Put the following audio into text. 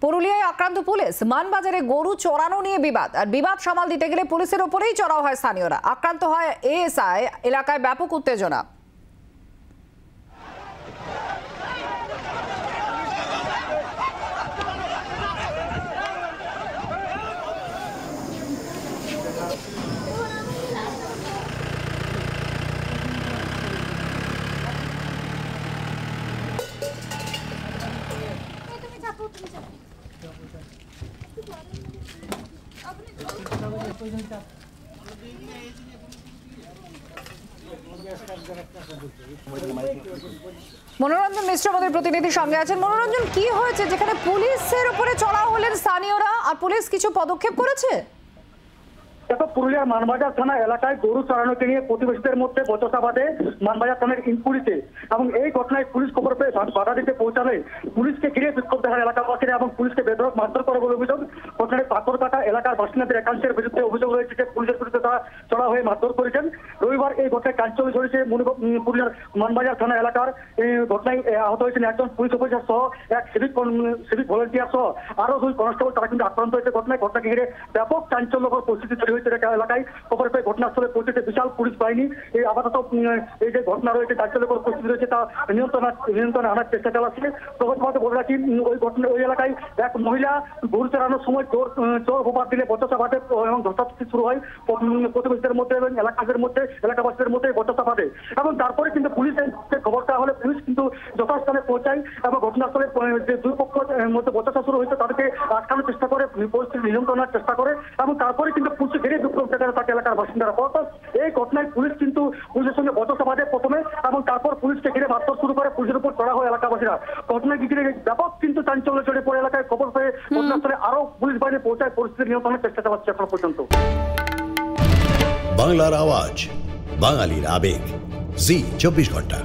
পুরুলিয়ায় আক্রান্ত পুলিশ, মানবাজারে গরু চড়ানো নিয়ে বিবাদ, আর বিবাদ সামাল দিতে গেলে পুলিশের ওপরেই চড়াও হয় স্থানীয়রা। আক্রান্ত হয় এএসআই, এলাকায় ব্যাপক উত্তেজনা। মনোরঞ্জন মিশ্র আমাদের প্রতিনিধি সঙ্গে আছেন। মনোরঞ্জন, কি হয়েছে যেখানে পুলিশের উপরে চড়াও হলেন স্থানীয়রা, আর পুলিশ কিছু পদক্ষেপ করেছে? দেখো, পুরুলিয়ার মানবাজার থানা এলাকায় গরু চড়ানোকে নিয়ে প্রতিবেশীদের মধ্যে বচসা বাঁধে মানবাজার থানার ইনপুলিতে, এবং এই ঘটনায় পুলিশ খবর পেয়ে বাধা দিতে পৌঁছালে পুলিশকে ঘিরে বিক্ষোভ দেখায় এলাকাবাসীরা এবং পুলিশকে বেধড়ক মারধর করে বলে অভিযোগ। ঘটনায় পাথরকাটা এলাকার বাসিন্দাদের একাংশের বিরুদ্ধে অভিযোগ রয়েছে যে পুলিশের বিরুদ্ধে তারা চড়া হয়ে মারধর করেছেন। রবিবার এই ঘটনায় চাঞ্চল্য ছড়িয়েছে পুরুলিয়ার মানবাজার থানা এলাকার। ঘটনায় আহত হয়েছেন একজন পুলিশ অফিসার সহ এক সিভিক ভলেন্টিয়ার সহ আরো 2 কনস্টেবল, তারা কিন্তু আক্রান্ত হয়েছে। ঘটনাকে ঘিরে ব্যাপক চাঞ্চল্যকর পরিস্থিতি তৈরি এলাকায়। খবর পেয়ে ঘটনাস্থলে পৌঁছেছে বিশাল পুলিশ বাহিনী। এই আপাতত এই যে ঘটনা রয়েছে, চাঞ্চল্যকর পরিস্থিতি রয়েছে, তা নিয়ন্ত্রণে আনার চেষ্টা চালাচ্ছে। প্রথমত বলে রাখি, ওই এলাকায় এক মহিলা গরু চড়ানোর সময় চোর হোপার দিলে বচসা বাঁধে এবং ধস্তাধস্তি শুরু হয় প্রতিবেশীদের মধ্যে এবং এলাকাবাসীদের মধ্যে বচসা বাঁধে। এবং তারপরে কিন্তু পুলিশের খবরটা হলে পুলিশ কিন্তু যথাস্থানে পৌঁছায় এবং ঘটনাস্থলে যে 2 পক্ষের মধ্যে বচসা শুরু হয়েছে তাদেরকে আটকানোর চেষ্টা করে, পরিস্থিতি নিয়ন্ত্রণের চেষ্টা করে, এবং তারপরে কিন্তু পুলিশ ঘিরে তাকে এলাকার বাসিন্দারা। অর্থাৎ এই ঘটনায় পুলিশ কিন্তু পুলিশের সঙ্গে বচসা বাঁধে প্রথমে, এবং তারপর পুলিশকে ঘিরে মারধর শুরু করে, পুলিশের উপর চড়া হয় এলাকাবাসীরা। ঘটনাকে ঘিরে ব্যাপক কিন্তু চাঞ্চল্য ছড়িয়ে পড়ে এলাকায়। খবর পেয়ে ঘটনাস্থলে আরো পুলিশ বাহিনী পৌঁছায়, পরিস্থিতি নিয়ন্ত্রণের চেষ্টা চালাচ্ছে এখনো পর্যন্ত। বাংলার আওয়াজ, বাঙালির আবেগ, জি 24 ঘন্টা।